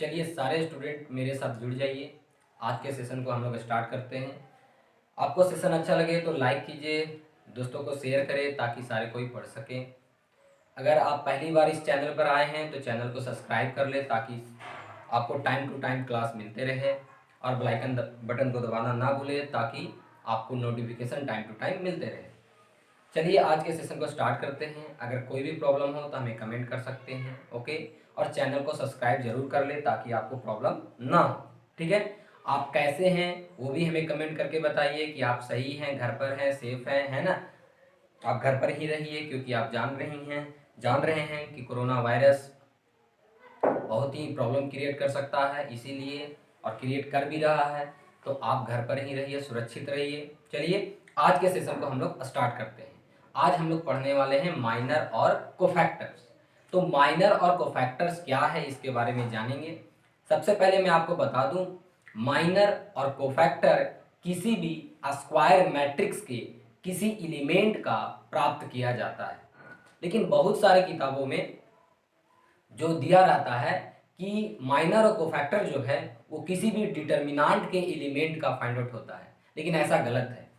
चलिए सारे स्टूडेंट मेरे साथ जुड़ जाइए। आज के सेशन को हम लोग स्टार्ट करते हैं। आपको सेशन अच्छा लगे तो लाइक कीजिए, दोस्तों को शेयर करें ताकि सारे कोई पढ़ सकें। अगर आप पहली बार इस चैनल पर आए हैं तो चैनल को सब्सक्राइब कर लें ताकि आपको टाइम टू टाइम क्लास मिलते रहे, और बेल आइकन बटन को दबाना ना भूलें ताकि आपको नोटिफिकेशन टाइम टू टाइम मिलते रहे। चलिए आज के सेशन को स्टार्ट करते हैं। अगर कोई भी प्रॉब्लम हो तो हमें कमेंट कर सकते हैं, ओके। और चैनल को सब्सक्राइब जरूर कर ले ताकि आपको प्रॉब्लम ना हो, ठीक है। आप कैसे हैं वो भी हमें कमेंट करके बताइए कि आप सही हैं, घर पर हैं, सेफ हैं, है ना। आप घर पर ही रहिए क्योंकि आप जान रहे हैं कि कोरोना वायरस बहुत ही प्रॉब्लम क्रिएट कर सकता है, इसीलिए और क्रिएट कर भी रहा है। तो आप घर पर ही रहिए, सुरक्षित रहिए। चलिए आज के सेशन को हम लोग स्टार्ट करते हैं। आज हम लोग पढ़ने वाले हैं माइनर और कोफैक्टर्स। तो माइनर और कोफैक्टर्स क्या है इसके बारे में जानेंगे। सबसे पहले मैं आपको बता दूं, माइनर और कोफैक्टर किसी भी स्क्वायर मैट्रिक्स के किसी एलिमेंट का प्राप्त किया जाता है। लेकिन बहुत सारे किताबों में जो दिया रहता है कि माइनर और कोफैक्टर जो है वो किसी भी डिटर्मिनांट के एलिमेंट का फाइंड आउट होता है, लेकिन ऐसा गलत है।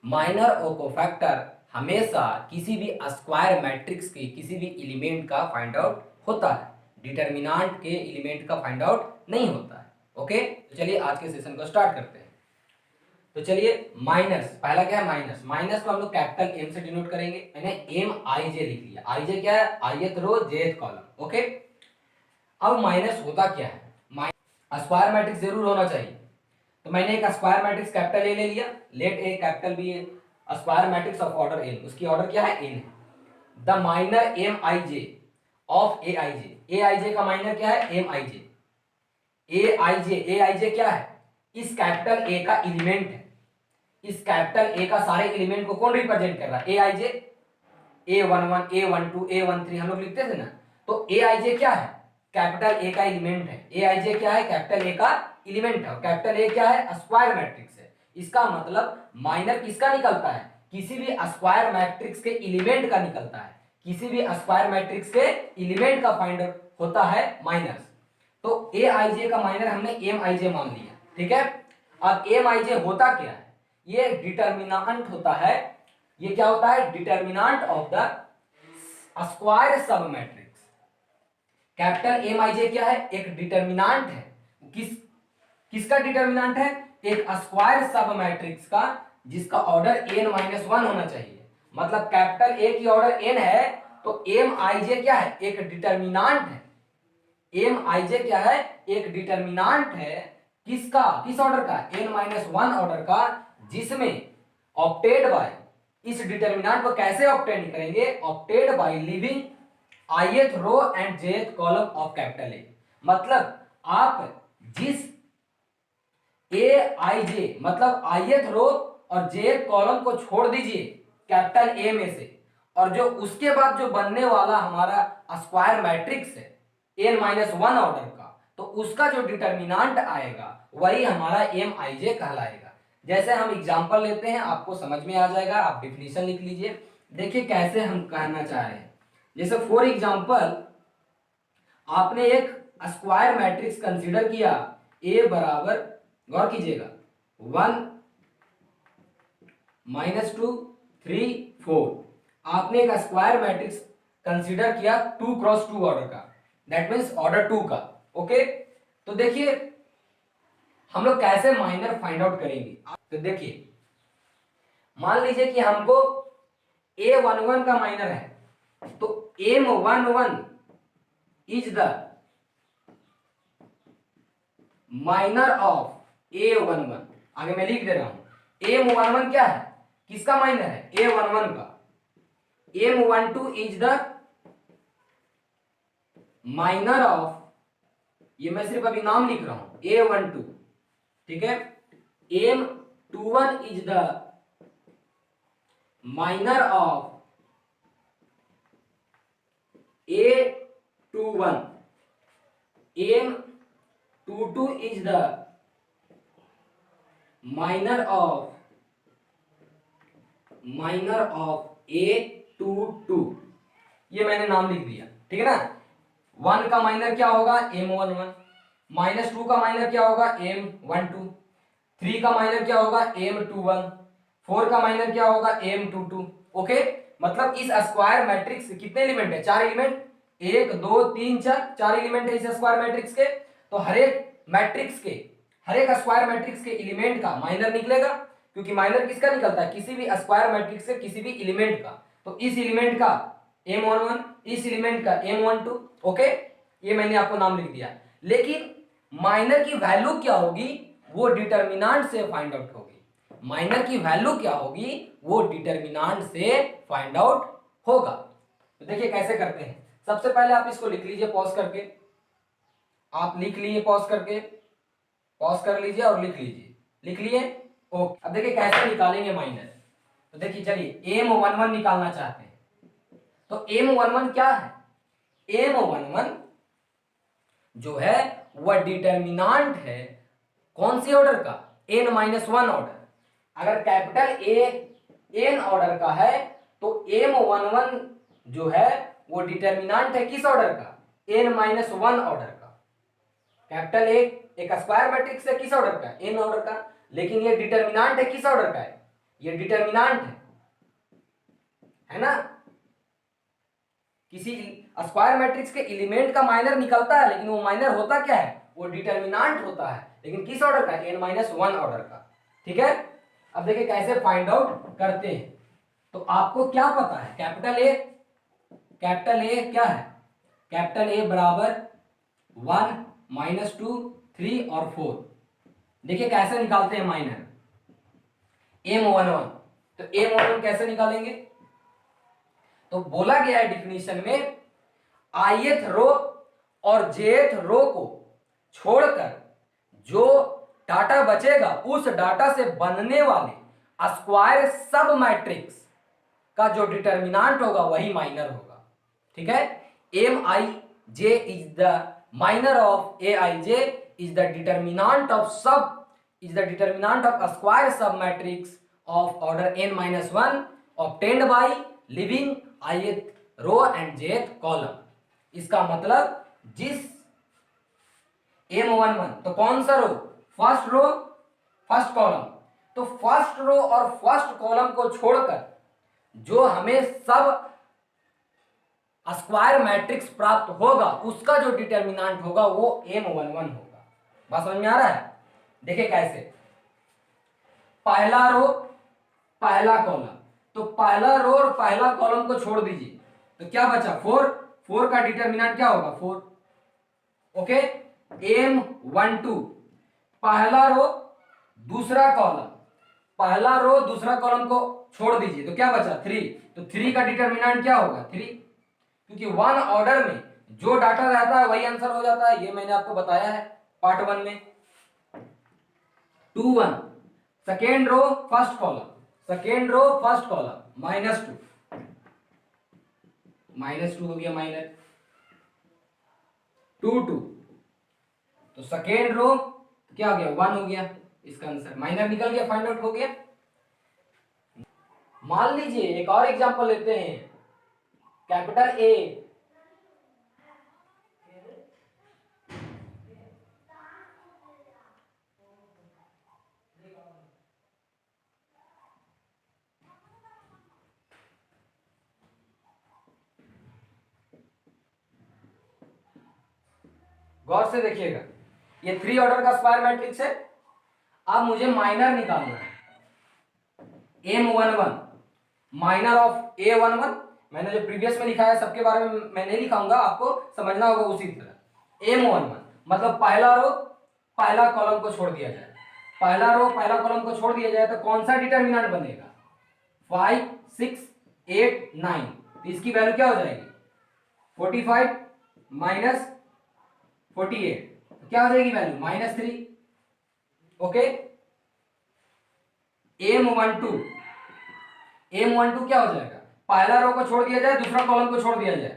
माइनर और कोफैक्टर हमेशा किसी भी स्क्वायर मैट्रिक्स के किसी भी एलिमेंट का फाइंड आउट होता है, डिटर्मिनांट के एलिमेंट का फाइंड आउट नहीं होता है, ओके। तो चलिए आज के सेशन को स्टार्ट करते हैं। तो चलिए माइनस, पहला क्या है माइनस। माइनस को हम लोग कैपिटल एम से डिनोट करेंगे। मैंने एम आई जे लिख लिया। आई जे क्या है? आईएथ रो जेथ कॉलम, ओके। अब माइनस होता क्या है? स्क्वायर मैट्रिक्स जरूर होना चाहिए। तो मैंने एक स्क्वायर मैट्रिक्स कैपिटल ए ले लिया। Let A capital be a square matrix of order N. उसकी ऑर्डर क्या है? एन है। The minor M I J of A I J. A I J का माइनर क्या है? M I J. A I J, A I जे क्या है? इस कैपिटल ए का एलिमेंट है। इस कैपिटल ए का सारे एलिमेंट को कौन रिप्रेजेंट कर रहा है? ए I J. A11, A12, A13 हम लोग लिखते थे ना। तो ए आई जे क्या है? कैपिटल ए का एलिमेंट है। ए आई जे क्या है? कैपिटल ए का एलिमेंट है। कैपिटल ए क्या है? स्क्वायर मैट्रिक्स है। इसका मतलब माइनर किसका निकलता है? किसी भी स्क्वायर मैट्रिक्स के एलिमेंट का निकलता है। किसी भी स्क्वायर मैट्रिक्स के एलिमेंट का फाइंड होता है माइनस। तो ए आई जे का माइनर हमने एम आई जे मान लिया, ठीक है। अब एम आई जे होता क्या है? ये डिटर्मिनेंट होता है। ये क्या होता है? Determinant of the square sub matrix. Capital M I जे क्या है? एक डिटर्मिनेंट है। किसका डिटर्मिनेंट है? एक स्क्वायर सब मैट्रिक्स का, जिसका ऑर्डर n-1 होना चाहिए। मतलब कैपिटल ए की ऑर्डर n है तो एम आई जे क्या है? एक डिटर्मिनेंट है। एम आई जे क्या है? एक डिटर्मिनेंट है। किसका? किस ऑर्डर का? n-1 ऑर्डर का, जिसमें ऑप्टेड बाय, इस डिटर्मिनेंट को कैसे ऑब्टेन करेंगे? Opted by leaving ith row and jth column of capital A. मतलब आप जिस ए आई जे मतलब ith रो और jth कॉलम को छोड़ दीजिए कैपिटल ए में से, और जो उसके बाद जो बनने वाला हमारा स्क्वायर मैट्रिक्स है n-1 ऑर्डर का, तो उसका जो डिटर्मिनेंट आएगा वही हमारा एम आई जे कहलाएगा। जैसे हम एग्जांपल लेते हैं, आपको समझ में आ जाएगा। आप डिफिनीशन लिख लीजिए। देखिए कैसे हम कहना चाह रहे हैं। जैसे फॉर एग्जांपल आपने एक स्क्वायर मैट्रिक्स कंसीडर किया, ए बराबर, गौर कीजिएगा, 1 -2 3 4। आपने एक स्क्वायर मैट्रिक्स कंसीडर किया 2 क्रॉस 2 ऑर्डर का, दैट मीन्स ऑर्डर 2 का, ओके। तो देखिए हम लोग कैसे माइनर फाइंड आउट करेंगे। तो देखिए मान लीजिए कि हमको A11 का माइनर है, तो M11 is the minor of A11। आगे मैं लिख दे रहा हूं। M11 क्या है? किसका माइनर है? A11 का। M12 is the minor of, ये मैं सिर्फ अभी नाम लिख रहा हूं, A12, ठीक है। M21 is the minor of A21। M22 is the minor of A22। ये मैंने नाम लिख दिया, ठीक है ना। 1 का माइनर क्या होगा? M11, -2 का माइनर क्या होगा M12, 3 का माइनर क्या होगा M21, 4 का माइनर क्या होगा M22। ओके, मतलब इस स्क्वायर मैट्रिक्स के कितने एलिमेंट है? 4 एलिमेंट, 1 2 3 4, 4 एलिमेंट है इस स्क्वायर मैट्रिक्स के। तो हर एक स्क्वायर मैट्रिक्स के एलिमेंट का माइनर निकलेगा, क्योंकि माइनर किसका निकलता है? किसी भी स्क्वायर मैट्रिक्स से किसी भी एलिमेंट का। तो इस एलिमेंट का M11, इस एलिमेंट का M12। ओके, ये मैंने आपको नाम लिख दिया। लेकिन माइनर की वैल्यू क्या होगी वो डिटर्मिनेंट से फाइंड आउट होगी। माइनर की वैल्यू क्या होगी वो डिटर्मिनेंट से फाइंड आउट होगा। तो देखिए कैसे करते हैं। सबसे पहले आप इसको लिख लीजिए पॉज करके, आप लिख लिए पॉज करके, पॉज कर लीजिए और लिख लीजिए। लिख लिए? ओके। अब देखिए कैसे निकालेंगे माइनर। तो देखिए चलिए M11 निकालना चाहते हैं, तो M11 क्या है? M11 जो है वह डिटर्मिनेंट है कौन सी ऑर्डर का? n-1 order. अगर कैपिटल ए n ऑर्डर का है तो M11 जो है वो डिटर्मिनेंट है किस ऑर्डर का? n-1 ऑर्डर का। कैपिटल ए एक स्क्वायर मैट्रिक्स है किस ऑर्डर का? n ऑर्डर का। लेकिन ये डिटर्मिनेंट है किस ऑर्डर का है? ये डिटर्मिनेंट है ना। किसी स्क्वायर मैट्रिक्स के एलिमेंट का माइनर निकलता है, लेकिन वो माइनर होता क्या है? वो डिटर्मिनेंट होता है, लेकिन किस ऑर्डर का? n-1 ऑर्डर का। ठीक है। अब देखिए कैसे फाइंड आउट करते हैं। तो आपको क्या पता है? कैपिटल ए क्या है? कैपिटल ए बराबर 1 -2 3 और 4। देखिए कैसे निकालते हैं माइनर M11। तो M11 कैसे निकालेंगे? तो बोला गया है डिफिनीशन में ith रो और jth रो को छोड़कर जो डाटा बचेगा उस डाटा से बनने वाले स्क्वायर सब मैट्रिक्स का जो डिटर्मिनेंट होगा वही माइनर होगा। ठीक है। Mij is the minor of Aij is the determinant of square sub matrix of order n-1 obtained by leaving ith row and jth column. इसका मतलब जिस M11 तो कौन सा रो? First row first column. तो फर्स्ट रो और first column को छोड़कर जो हमें सब स्क्वायर मैट्रिक्स प्राप्त होगा उसका जो डिटर्मिनेंट होगा वो M11 होगा। बात समझ में आ रहा है? देखिए कैसे। पहला रो पहला कॉलम, तो पहला रो और पहला कॉलम को छोड़ दीजिए तो क्या बचा? 4 का डिटर्मिनेंट क्या होगा? 4। ओके। M12 पहला रो दूसरा कॉलम, पहला रो दूसरा कॉलम को छोड़ दीजिए तो क्या बचा? 3। तो 3 का डिटर्मिनेंट क्या होगा? 3, क्योंकि 1 ऑर्डर में जो डाटा रहता है वही आंसर हो जाता है। ये मैंने आपको बताया है पार्ट 1 में। 2 1 second row first column, second row first column -2 हो गया माइनर। 2 2 तो सेकेंड रो क्या हो गया? 1 हो गया। इसका आंसर माइनर निकल गया, फाइंड आउट हो गया। मान लीजिए एक और एग्जांपल लेते हैं। कैपिटल ए गौर से देखिएगा, ये 3 ऑर्डर का स्क्वायर मैट्रिक्स है। अब मुझे माइनर निकालना है। M11 minor of A11। मैंने जो प्रीवियस में लिखा है सबके बारे में मैं नहीं लिखाऊंगा, आपको समझना होगा उसी तरह। M11 मतलब पहला रो पहला कॉलम को छोड़ दिया जाए, पहला रो पहला कॉलम को छोड़ दिया जाए तो कौन सा डिटर्मिनेंट बनेगा? 5 6 8 9। तो इसकी वैल्यू क्या हो जाएगी? 45 माइनस 48। क्या हो जाएगी वैल्यू? -3। ओके। M12 क्या हो जाएगा? पहला रो को छोड़ दिया जाए, दूसरा कॉलम को छोड़ दिया जाए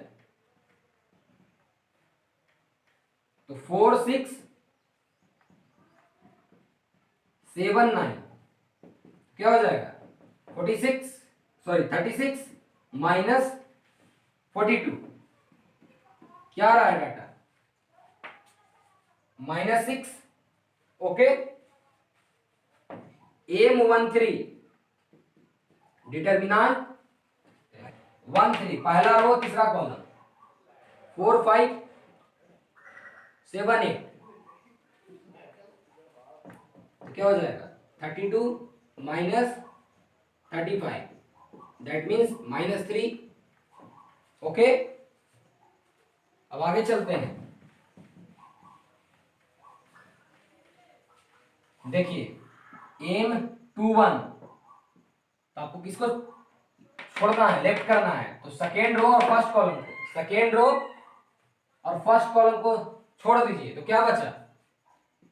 तो 4 6 7 9 क्या हो जाएगा? 36 माइनस 42 क्या आ रहा है डाटा? -6, ओके। M13 डिटर्मिनांट 1 3, पहला रो तीसरा कॉलम, 4 5 7 8, तो क्या हो जाएगा 32 माइनस 35, दैट मीन्स -3, ओके। अब आगे चलते हैं, देखिए M21, तो आपको किसको छोड़ना है, लेफ्ट करना है, तो सेकेंड रो और फर्स्ट कॉलम को, सेकेंड रो और फर्स्ट कॉलम को छोड़ दीजिए, तो क्या बचा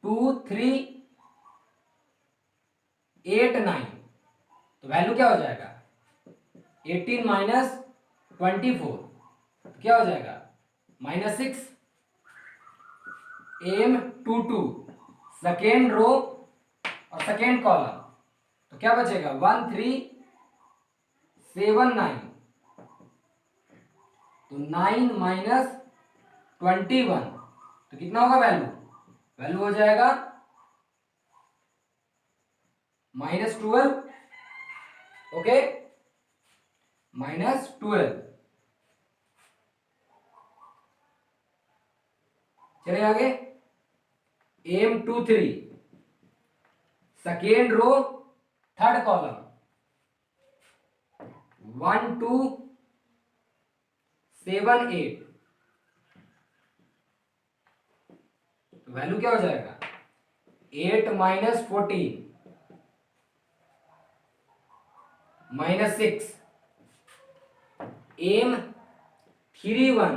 2 3 8 9, तो वैल्यू क्या हो जाएगा 18 माइनस 24, तो क्या हो जाएगा -6। M22 सेकेंड रो और सेकेंड कॉलम, तो क्या बचेगा 1 3 7 9, तो 9 माइनस 21, तो कितना होगा वैल्यू, वैल्यू हो जाएगा -12, ओके, -12। चलिए आगे, M23 second row third column, 1 2 7 8, तो वैल्यू क्या हो जाएगा 8 minus 14 -6। M31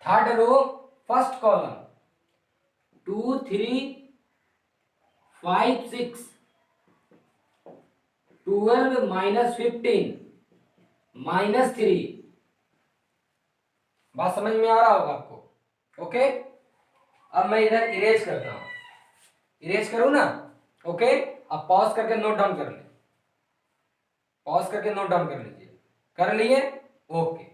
third row first column, 2 3 5 6, 12 minus 15 -3। बात समझ में आ रहा होगा आपको, ओके। अब मैं इधर इरेज करता हूं, इरेज करूं ना, ओके। अब पॉज करके नोट डाउन कर ले, पॉज करके नोट डाउन कर लीजिए, कर लिए, ओके।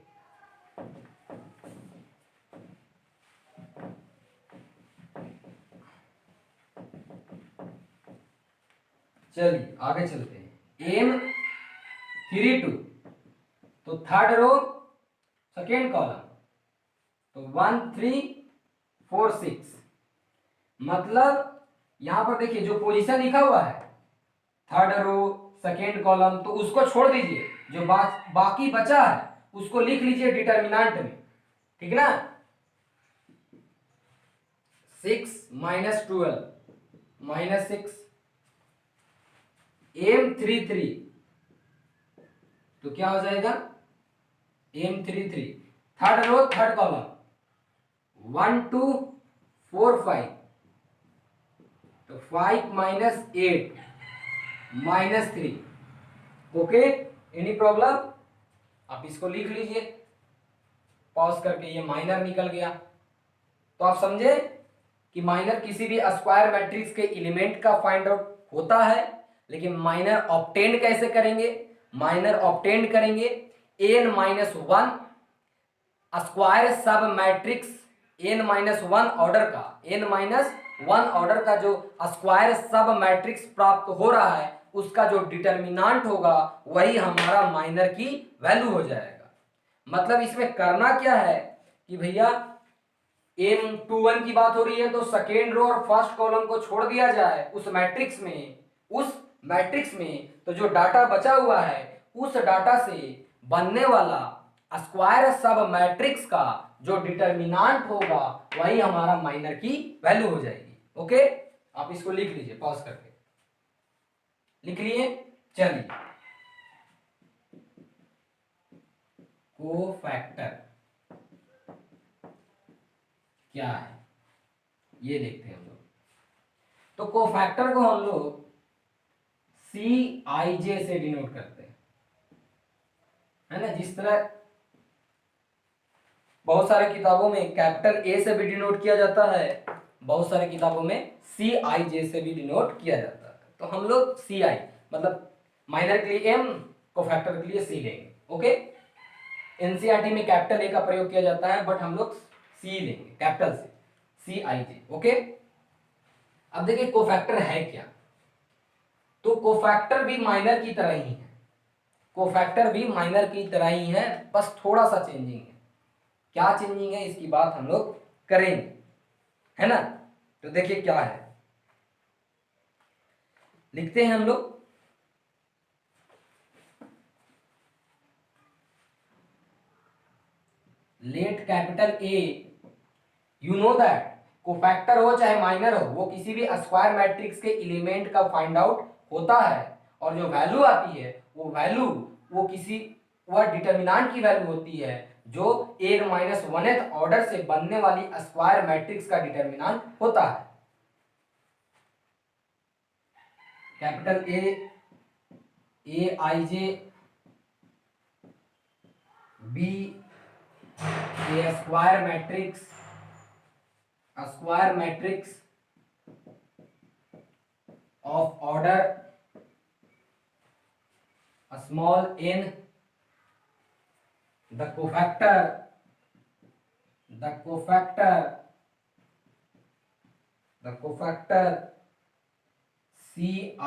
चलिए आगे चलते हैं, M32 तो थर्ड रो सेकेंड कॉलम, तो 1 3 4 6, मतलब यहां पर देखिए जो पोजीशन लिखा हुआ है थर्ड रो सेकेंड कॉलम, तो उसको छोड़ दीजिए, जो बाकी बचा है उसको लिख लीजिए डिटर्मिनेंट में, ठीक ना। 6 माइनस 12 -6, M33 तो क्या हो जाएगा M33 third row third column 1 2 4 5, तो 5 माइनस 8 -3, ओके। एनी प्रॉब्लम, आप इसको लिख लीजिए पॉज करके, ये माइनर निकल गया। तो आप समझे कि माइनर किसी भी स्क्वायर मैट्रिक्स के एलिमेंट का फाइंड आउट होता है, लेकिन माइनर ऑब्टेंड कैसे करेंगे, माइनर ऑब्टेंड करेंगे n-1 square sub matrix n-1 order का, n-1 ऑर्डर का जो स्क्वायर सब मैट्रिक्स प्राप्त हो रहा है उसका जो डिटर्मिनेंट होगा वही हमारा माइनर की वैल्यू हो जाएगा। मतलब इसमें करना क्या है कि भैया M21 की बात हो रही है तो सेकेंड रो और फर्स्ट कॉलम को छोड़ दिया जाए उस मैट्रिक्स में, तो जो डाटा बचा हुआ है उस डाटा से बनने वाला स्क्वायर सब मैट्रिक्स का जो डिटर्मिनेंट होगा वही हमारा माइनर की वैल्यू हो जाएगी, ओके। आप इसको लिख लीजिए पॉज करके, लिख लिए। चलिए कोफैक्टर क्या है ये देखते हैं हम लोग। तो कोफैक्टर को हम लोग CIJ से डिनोट करते हैं, है ना। जिस तरह बहुत सारे किताबों में कैपिटल A से भी डिनोट किया जाता है, बहुत सारे किताबों में CIJ से भी डिनोट किया जाता है। तो हम लोग CI मतलब माइनर के लिए M, कोफैक्टर के लिए C लेंगे, ओके। NCERT में कैपिटल A का प्रयोग किया जाता है, बट हम लोग सी लेंगे कैपिटल से, सी आई जे। ओके, अब देखिए कोफैक्टर है क्या, तो कोफैक्टर भी माइनर की तरह ही है, कोफैक्टर भी माइनर की तरह ही है, बस थोड़ा सा चेंजिंग है। क्या चेंजिंग है इसकी बात हम लोग करेंगे, है ना। तो देखिए क्या है, लिखते हैं हम लोग, late capital A, you know that cofactor हो चाहे माइनर हो, वो किसी भी स्क्वायर मैट्रिक्स के एलिमेंट का फाइंड आउट होता है, और जो वैल्यू आती है वो वैल्यू वह डिटर्मिनेंट की वैल्यू होती है जो एक माइनस वनथ ऑर्डर से बनने वाली स्क्वायर मैट्रिक्स का डिटर्मिनेंट होता है। Capital A I J be a square matrix of order a small n, the cofactor Cij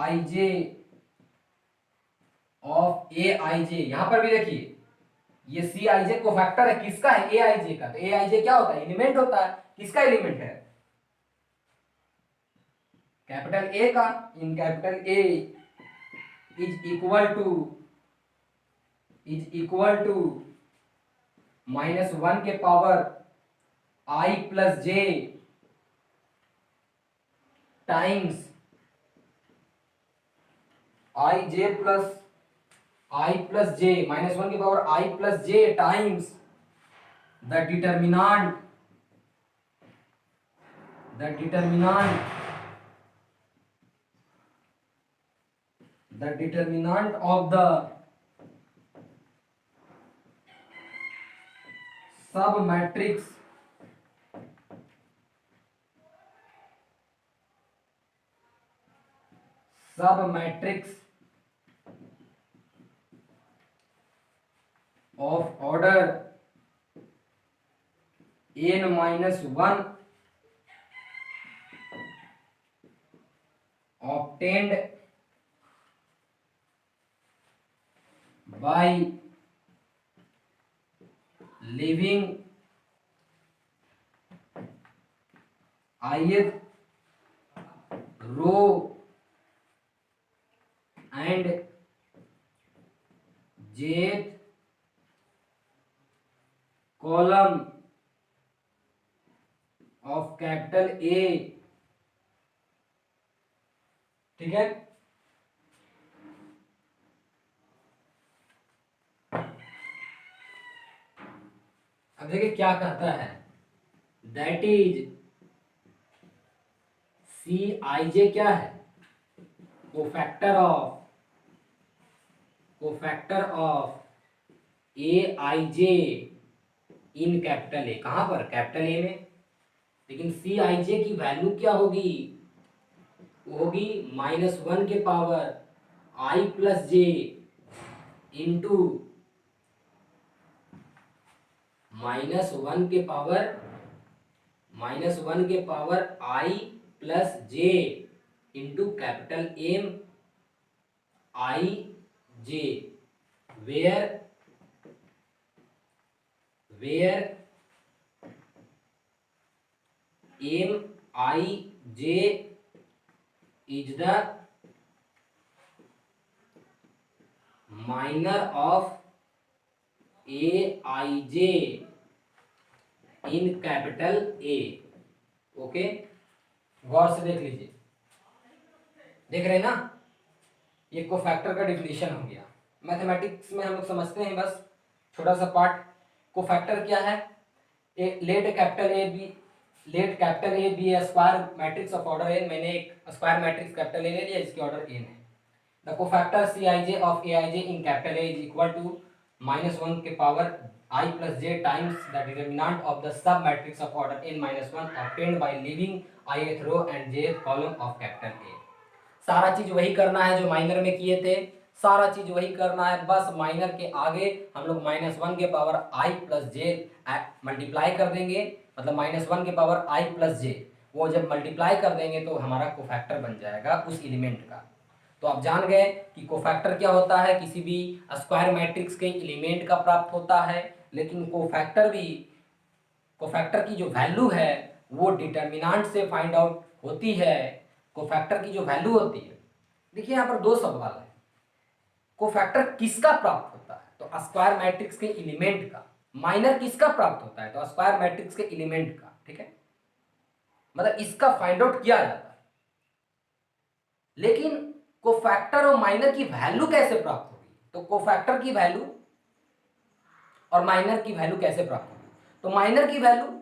of Aij। यहां पर भी देखिए ये Cij कोफैक्टर है, किसका है, Aij का। तो Aij क्या होता है, एलिमेंट होता है, किसका एलिमेंट है, कैपिटल ए का। In capital A is equal to -1 के power i plus J times i plus J, -1 के power i plus J times the determinant of the sub matrix of order n-1 obtained by leaving ith row and jth column of capital A। ठीक है, अब देखिए क्या कहता है, that is Cij क्या है, cofactor of Aij in capital ए। कहां पर, कैपिटल ए में। लेकिन Cij की वैल्यू क्या होगी, होगी -1 के power i plus J into -1 के power i plus J into capital M I J, where M I J is the minor of A I J in capital A. Okay, गौर से देख लीजिए, देख रहे हैं ना, ये कोफैक्टर का डिफिनेशन हो गया। मैथमेटिक्स में हम लोग समझते हैं बस छोटा सा पार्ट। कोफैक्टर क्या है, let capital A be a square matrix of order N. मैंने एक स्क्वायर मैट्रिक्स कैपिटल ए ले लिया, इसकी ऑर्डर एन है। The cofactor Cij of Aij in capital A is equal to -1 के power I plus j times the determinant of the sub matrix of order n-1 obtained by leaving ith row and jth column of capital A। सारा चीज वही करना है जो minor में किए थे, सारा चीज वही करना है, बस माइनर के आगे हम लोग -1 के power i plus J multiply कर देंगे, मतलब -1 के पावर i प्लस जे, वो जब मल्टीप्लाई कर देंगे तो हमारा कोफैक्टर बन जाएगा उस एलिमेंट का। तो आप जान गए कि कोफैक्टर क्या होता है, किसी भी स्क्वायर मैट्रिक्स के एलिमेंट का प्राप्त होता है। लेकिन कोफैक्टर की जो वैल्यू है वो डिटर्मिनेंट से फाइंड आउट होती है। कोफैक्टर की जो वैल्यू होती है, देखिए यहाँ पर दो सवाल है, कोफैक्टर किसका प्राप्त होता है, तो स्क्वायर मैट्रिक्स के एलिमेंट का। माइनर किसका प्राप्त होता है, तो स्क्वायर मैट्रिक्स के एलिमेंट का। ठीक है, मतलब इसका फाइंड आउट किया जाता है। लेकिन कोफैक्टर और माइनर की वैल्यू कैसे प्राप्त होगी, तो कोफैक्टर की वैल्यू और माइनर की वैल्यू कैसे प्राप्त होगी, तो माइनर की वैल्यू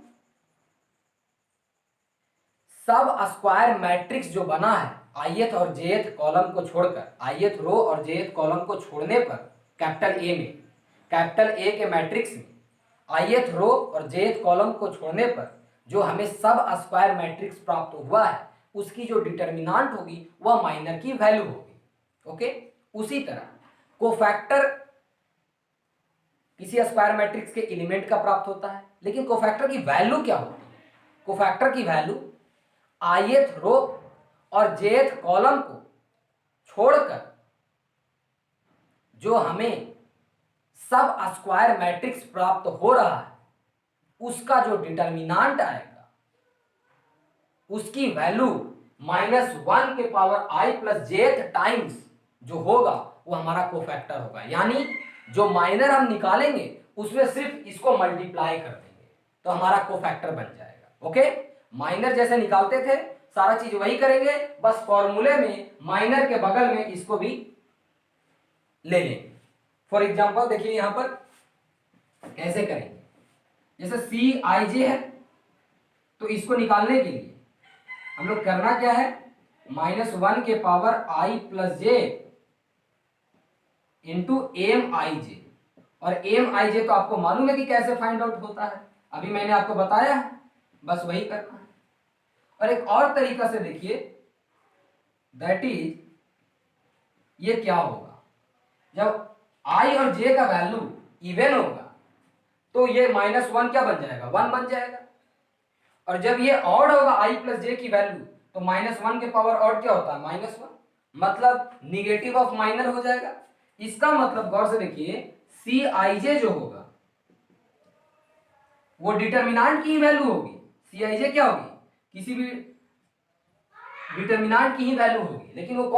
सब स्क्वायर मैट्रिक्स जो बना है ith और jth कॉलम को छोड़कर, ith रो और jth कॉलम को छोड़ने पर कैपिटल ए के मैट्रिक्स में ith रो और jth कॉलम को छोड़ने पर जो हमें सब स्क्वायर मैट्रिक्स प्राप्त हुआ है उसकी जो डिटर्मिनेंट होगी वह माइनर की वैल्यू होगी। ओके, उसी तरह कोफैक्टर किसी स्क्वायर मैट्रिक्स के एलिमेंट का प्राप्त होता है, लेकिन कोफैक्टर की वैल्यू क्या होती है, कोफैक्टर की वैल्यू ith रो और jth कॉलम को छोड़कर जो हमें सब स्क्वायर मैट्रिक्स प्राप्त हो रहा है उसका जो डिटर्मिनेंट आएगा उसकी वैल्यू -1 के power i plus jth times जो होगा वो हमारा कोफैक्टर होगा। यानी जो माइनर हम निकालेंगे उसमें सिर्फ इसको मल्टीप्लाई कर देंगे तो हमारा कोफैक्टर बन जाएगा। ओके, माइनर जैसे निकालते थे सारा चीज वही करेंगे, बस फॉर्मूले में माइनर के बगल में इसको भी ले लेंगे। फॉर एग्जांपल देखिए यहां पर कैसे करेंगे, जैसे Cij है तो इसको निकालने के लिए हम लोग करना क्या है, -1 के power i plus J into Mij, और Mij तो आपको मालूम है कि कैसे फाइंड आउट होता है, अभी मैंने आपको बताया है, बस वही करना है। और एक और तरीका से देखिए, दैट इज ये क्या होगा, जब i और j का वैल्यू इवन होगा तो ये -1 क्या बन जाएगा, 1 बन जाएगा। और जब ये ऑड होगा i प्लस j की वैल्यू तो -1 के पावर ऑड क्या होता है, -1, मतलब निगेटिव ऑफ माइनर हो जाएगा। इसका मतलब गौर से देखिए Cij जो होगा वो डिटर्मिनेंट की वैल्यू होगी। Cij क्या होगी, किसी भी डिटर्मिनेंट की ही वैल्यू होगी, लेकिन वो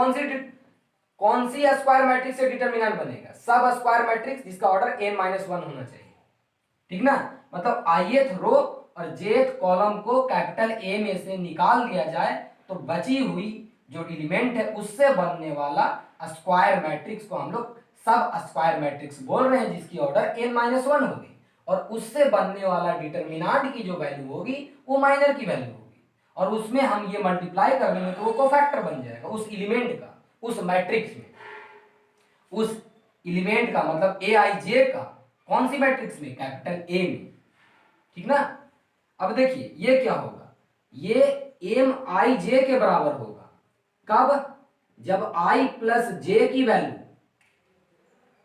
कौन सी स्क्वायर मैट्रिक्स से डिटर्मिनेंट बनेगा, सब स्क्वायर मैट्रिक्स जिसका ऑर्डर n-1 होना चाहिए। ठीक ना, मतलब ith रो और jth कॉलम को कैपिटल A में से निकाल दिया जाए तो बची हुई जो एलिमेंट है उससे बनने वाला स्क्वायर मैट्रिक्स को हम लोग सब स्क्वायर मैट्रिक्स बोल रहे हैं जिसकी ऑर्डर n-1 होगी, और उससे बनने वाला डिटर्मिनेंट की जो वैल्यू होगी वो माइनर की वैल्यू होगी, और उसमें हम ये मल्टीप्लाई कर देंगे तो वो कोफैक्टर बन जाएगा उस एलिमेंट का, उस मैट्रिक्स में, उस एलिमेंट का मतलब Aij का कौन सी मैट्रिक्स में, कैपिटल A में। ठीक ना, अब देखिए ये क्या होगा, ये Mij के बराबर होगा कब, जब i प्लस जे की वैल्यू,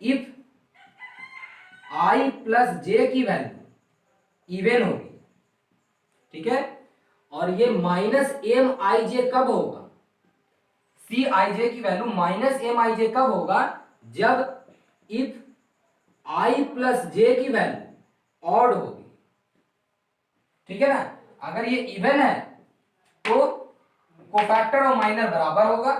इफ i प्लस जे की वैल्यू इवन होगी। ठीक है, और ये -Mij कब होगा, Cij की वैल्यू -Mij कब होगा, जब इफ i प्लस जे की वैल्यू ऑड होगी। ठीक है ना, अगर ये इवन है तो कोफैक्टर और माइनर बराबर होगा,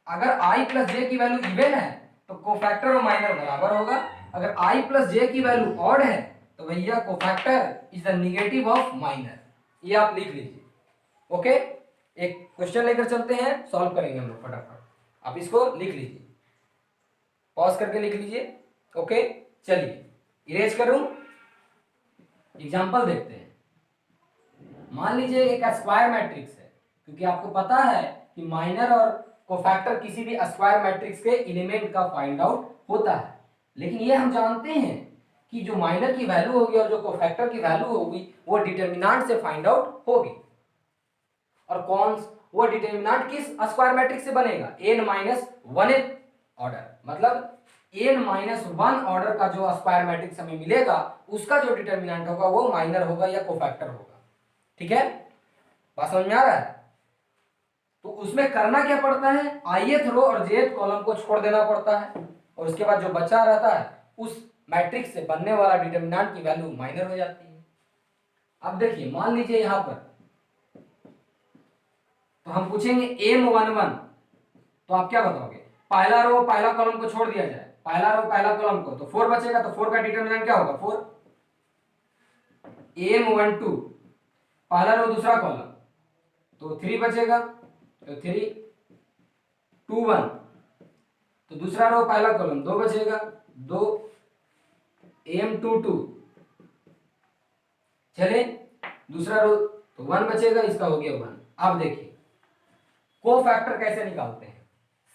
अगर i प्लस जे की वैल्यू इवन है तो कोफैक्टर और माइनर बराबर होगा, अगर i प्लस जे की वैल्यू ऑड है तो भैया cofactor is the negative of minor. ये आप लिख लीजिए। ओके, एक क्वेश्चन लेकर चलते हैं, सॉल्व करेंगे हम लोग फटाफट, आप इसको लिख लीजिए, पॉज करके लिख लीजिए। ओके, चलिए इरेज करूं, एग्जांपल देखते हैं। मान लीजिए एक स्क्वायर मैट्रिक्स है, क्योंकि आपको पता है कि माइनर और कोफैक्टर किसी भी स्क्वायर मैट्रिक्स के एलिमेंट का फाइंड आउट होता है, लेकिन ये हम जानते हैं कि जो माइनर की वैल्यू होगी और जो कोफैक्टर की वैल्यू होगी वो डिटर्मिनेंट से फाइंड आउट होगी। और कौन वो डिटर्मिनेंट किस स्क्वायर मैट्रिक्स से बनेगा, n-1 ऑर्डर, मतलब n-1 ऑर्डर का जो स्क्वायर मैट्रिक्स हमें मिलेगा उसका जो डिटर्मिनेंट होगा वो माइनर होगा या कोफैक्टर होगा। ठीक है, बात समझ में आ रहा है। तो उसमें करना क्या पड़ता है, ith रो और jth कॉलम को छोड़ देना पड़ता है और उसके बाद जो बचा रहता है उस मैट्रिक्स से बनने वाला डिटर्मिनेंट की वैल्यू माइनर हो जाती है। अब देखिए मान लीजिए यहां पर तो हम पूछेंगे M11, तो आप क्या बताओगे, पहला रो पहला कॉलम को छोड़ दिया जाए, पहला रो पहला कॉलम को, तो 4 बचेगा, तो 4 का डिटर्मिनेंट क्या होगा 4। M12 पहला रो दूसरा कॉलम, तो 3 बचेगा, तो 3 2 1, तो दूसरा रो पहला कॉलम 2 बचेगा, 2 M22 चले, दूसरा रो तो 1 बचेगा, इसका हो गया 1। अब देखिए को फैक्टर कैसे निकालते हैं,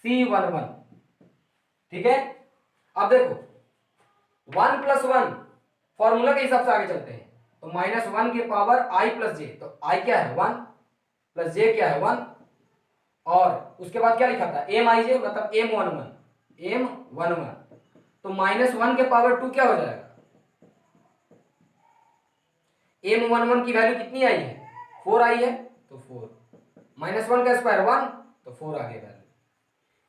C11, ठीक है। अब देखो 1 प्लस 1 फॉर्मूला के हिसाब से आगे चलते हैं, तो -1 के पावर I प्लस जे, तो I क्या है 1 प्लस जे क्या है 1, और उसके बाद क्या लिखा था MIJ मतलब M11, तो -1 के पावर 2 क्या हो जाएगा, M11 की वैल्यू कितनी आई है 4 आई है, तो 4 -1 का स्क्वायर 1, तो 4 आ गया वैल्यू।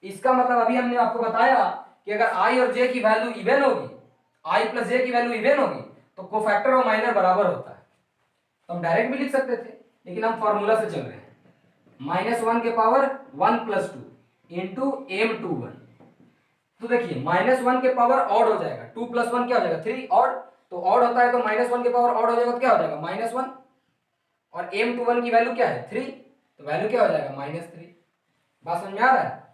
इसका मतलब अभी हमने आपको बताया कि अगर I और J की वैल्यू इवन होगी, I प्लस J की वैल्यू इवन होगी, तो कोफैक्टर और माइनर बराबर होता है। तो हम डायरेक्ट भी लिख सकते थे, लेकिन हम फॉर्मूला से चल रहे हैं, -1 के पावर 1 प्लस 2 इंटू M21। तो देखिए -1 के पावर ऑड हो जाएगा, 2 प्लस 1 क्या हो जाएगा 3 ऑड, तो ऑड होता है तो -1 के पावर ऑड हो जाएगा, तो क्या हो जाएगा -1, और M21 की वैल्यू क्या है 3, तो वैल्यू क्या हो जाएगा -3। बात समझ में आ रहा है।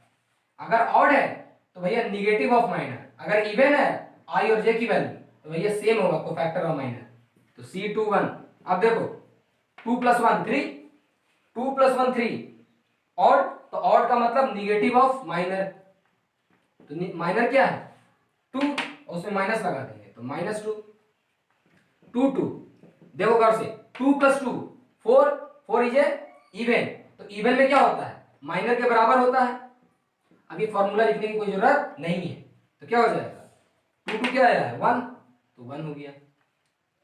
अगर ऑड है तो भैया निगेटिव ऑफ माइनर, अगर इवन है I और J की वैल्यू तो भैया सेम होगा कोफैक्टर और माइनर, तो C21। अब देखो 2 प्लस 1 3, 2 प्लस 1 3 ऑड, तो ऑड का मतलब निगेटिव ऑफ माइनर, तो माइनर क्या है 2, और उसमें माइनस लगा देंगे तो -2, 2 2, देखो गौर से 2 प्लस 2 4, 4 इज इवन, तो इवन में क्या होता है माइनर के बराबर होता है। अभी फॉर्मूला लिखने की कोई जरूरत नहीं है, तो क्या हो जाएगा 2 2 क्या आया है 1, तो 1 हो गया,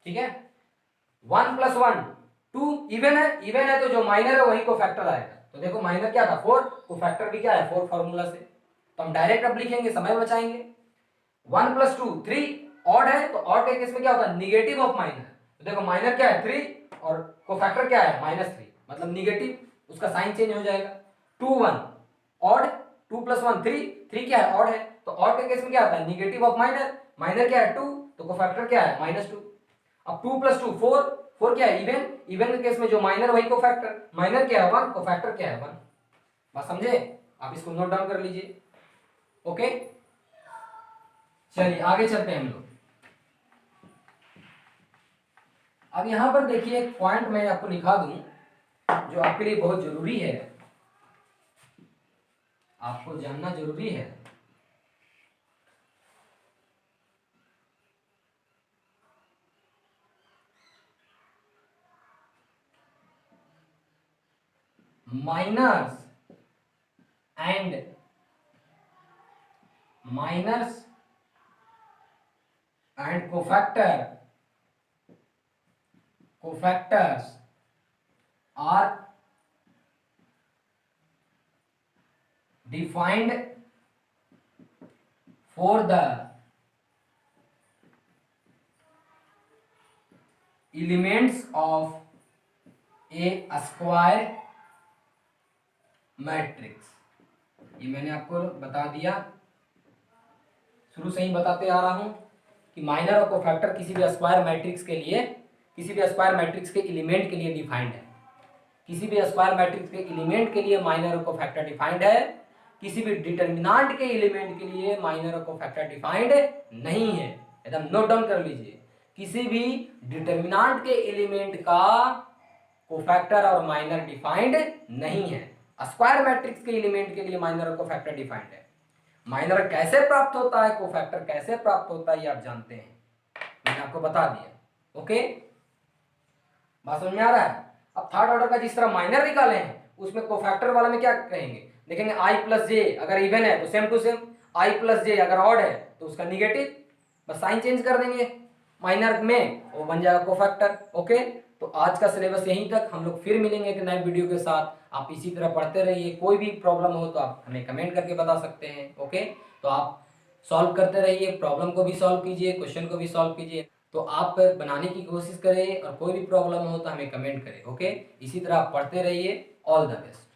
ठीक है। 1 प्लस 1 2 इवन है तो जो माइनर है वही कोफैक्टर आएगा, तो देखो माइनर क्या था 4, कोफैक्टर भी क्या है 4 फॉर्मूला से, तो हम डायरेक्ट अब लिखेंगे, समय बचाएंगे। 1 प्लस 2 3 ऑड है, तो ऑड के केस में क्या होता है निगेटिव ऑफ माइनर, तो देखो माइनर क्या है 3 और कोफैक्टर क्या है -3, मतलब निगेटिव, उसका साइन चेंज हो जाएगा। 2 1 ऑड, 2 प्लस 1 3, 3 क्या है ऑड है, तो ऑड के केस में क्या होता है निगेटिव ऑफ माइनर, माइनर क्या है 2, तो कोफैक्टर क्या है -2। अब 2 प्लस 2 4, 4 क्या है इवन, इवन के केस में जो माइनर वही कोफैक्टर, माइनर क्या है 1, कोफैक्टर क्या है 1। बात समझे, आप इसको नोट डाउन कर लीजिए, ओके। चलिए आगे चलते हैं हम लोग। अब यहां पर देखिए एक पॉइंट मैं आपको लिखा दूं जो आपके लिए बहुत जरूरी है, आपको जानना जरूरी है। Minors and cofactors are defined for the elements of a square matrix। ये मैंने आपको बता दिया, शुरू से ही बताते आ रहा हूं कि माइनर और कोफैक्टर किसी भी स्क्वायर मैट्रिक्स के लिए, किसी भी स्क्वायर मैट्रिक्स के एलिमेंट के लिए डिफाइंड है। किसी भी स्क्वायर मैट्रिक्स के एलिमेंट के लिए माइनर और कोफैक्टर डिफाइंड है, किसी भी डिटर्मिनेंट के एलिमेंट के लिए माइनर और कोफैक्टर डिफाइंड नहीं है। एकदम नोट डाउन कर लीजिए, किसी भी डिटर्मिनेंट के एलिमेंट का कोफैक्टर और माइनर डिफाइंड नहीं है। स्क्वायर मैट्रिक्स के एलिमेंट के लिए माइनर और कोफैक्टर डिफाइंड है। माइनर कैसे प्राप्त होता है, कोफैक्टर कैसे प्राप्त होता है, ये आप जानते हैं, मैंने आपको बता दिया, ओके। बात समझ में आ रहा है। अब थर्ड ऑर्डर का जिस तरह माइनर निकाले हैं उसमें कोफैक्टर वाला में क्या कहेंगे, देखेंगे I प्लस जे अगर इवन है तो same to same, I plus J अगर ऑड है तो उसका निगेटिव, बस साइन चेंज कर देंगे, माइनर में वो बन जाएगा कोफैक्टर, ओके। तो आज का सिलेबस यहीं तक, हम लोग फिर मिलेंगे एक नए वीडियो के साथ। आप इसी तरह पढ़ते रहिए, कोई भी प्रॉब्लम हो तो आप हमें कमेंट करके बता सकते हैं। ओके, तो आप सॉल्व करते रहिए, प्रॉब्लम को भी सॉल्व कीजिए, क्वेश्चन को भी सॉल्व कीजिए। तो आप बनाने की कोशिश करें और कोई भी प्रॉब्लम हो तो हमें कमेंट करें। ओके, इसी तरह आप पढ़ते रहिए। All the best.